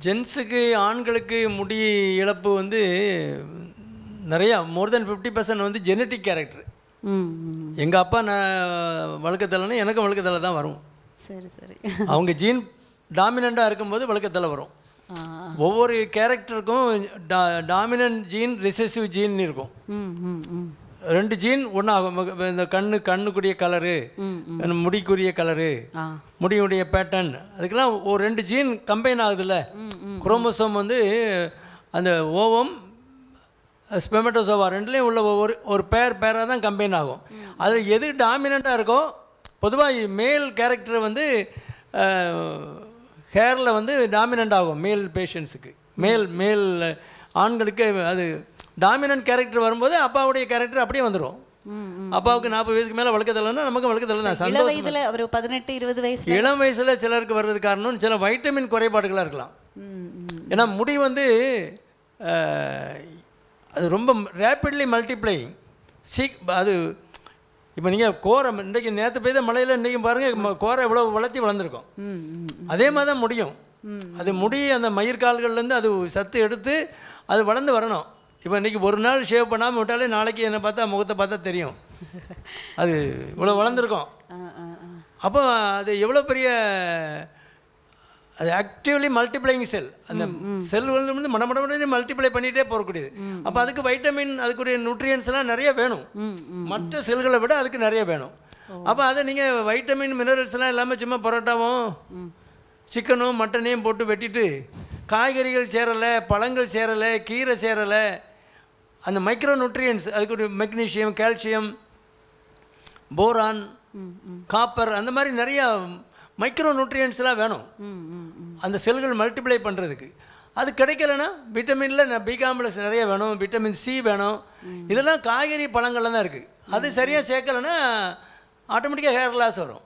ஜென்ஸுக்கு ஆண்களுக்கு முடி இழப்பு வந்து நிறையா மோர் தென் 50% வந்து ஜெனட்டிக் கேரக்டர். எங்கள் அப்பா நான் வழுக்கத்தலைன்னா எனக்கும் வழுக்கத்தலை தான் வரும். சரி சரி. அவங்க ஜீன் டாமினண்ட்டாக இருக்கும்போது வழுக்கத்தலை வரும். ஒவ்வொரு கேரக்டருக்கும் டாமினன்ட் ஜீன் ரிசெசிவ் ஜீன் இருக்கும். 2 ஜீன் ஒன்றாகும். இந்த கண்ணுக்குரிய கலரு, முடிக்குரிய கலரு, முடியுடைய பேட்டர்ன், அதுக்கெல்லாம் ஒரு 2 ஜீன் கம்பைன் ஆகுதுல்ல. குரோமோசோம் வந்து அந்த ஓவம் ஸ்பெமட்டோசோவா ரெண்டுலேயும் உள்ள ஒரு பேராக தான் கம்பைன் ஆகும். அது எது டாமினண்ட்டாக இருக்கோ, பொதுவாக மேல் கேரக்டர் வந்து ஹேரில் வந்து டாமினண்ட் ஆகும் மேல் பேஷண்ட்ஸுக்கு. மேல் ஆண்களுக்கு அது டாமினன்ட் கேரக்டர் வரும்போது அப்பாவுடைய கேரக்டர் அப்படியே வந்துடும். அப்பாவுக்கு 40 வயசுக்கு மேலே வழுக்கத்தலைன்னா நமக்கு வழுக்கத்தலை தான். சந்தோஷம். அவர் 18-20 வயசு இளம் வயசில் சிலருக்கு வர்றது காரணம் சில வைட்டமின் குறைபாடுகளாக இருக்கலாம். ஏன்னா முடி வந்து அது ரொம்ப ரேப்பிட்லி மல்டிப்ளைங் அது இப்போ நீங்கள் கோரை இன்றைக்கி நேற்று பெய்த மழையில் இன்றைக்கி பாருங்கள் கோரை எவ்வளோ வளர்த்தி வளர்ந்துருக்கும். அதே மாதிரி தான் முடியும். அது முடி அந்த மயிர்கால்கள்லேருந்து அது சத்து எடுத்து அது வளர்ந்து வரணும். இப்போ இன்றைக்கி ஒரு நாள் ஷேவ் பண்ணாமல் விட்டாலே நாளைக்கு என்னை பார்த்தா முகத்தை பார்த்தா தெரியும் அது இவ்வளோ வளர்ந்துருக்கும். அப்போ அது எவ்வளோ பெரிய அது ஆக்டிவ்லி மல்டிப்ளைங் செல். அந்த செல் வந்து மடமடமடனே மல்டிப்ளை பண்ணிகிட்டே போகக்கூடியது. அப்போ அதுக்கு வைட்டமின், அதுக்குரிய நியூட்ரியன்ஸ்லாம் நிறைய வேணும். மற்ற செல்களை விட அதுக்கு நிறைய வேணும். அப்போ அதை நீங்கள் வைட்டமின் மினரல்ஸ்லாம் இல்லாமல் சும்மா பரோட்டாவும் சிக்கனும் மட்டனையும் போட்டு வெட்டிட்டு காய்கறிகள் சேரலை, பழங்கள் சேரலை, கீரை சேரலை, அந்த மைக்ரோ நியூட்ரியன்ஸ் அதுக்கு மெக்னீஷியம், கால்சியம், போரான், காப்பர், அந்த மாதிரி நிறையா மைக்ரோ நியூட்ரியன்ஸ்லாம் வேணும் அந்த செல்கள் மல்டிப்ளை பண்ணுறதுக்கு. அது கிடைக்கலன்னா விட்டமினில் பி காம்ப்ளெக்ஸ் நிறைய வேணும், விட்டமின் சி வேணும். இதெல்லாம் காய்கறி பழங்கள்ல தான் இருக்குது. அது சரியாக சேர்க்கலைன்னா ஆட்டோமேட்டிக்காக ஹேர் லாஸ் வரும்.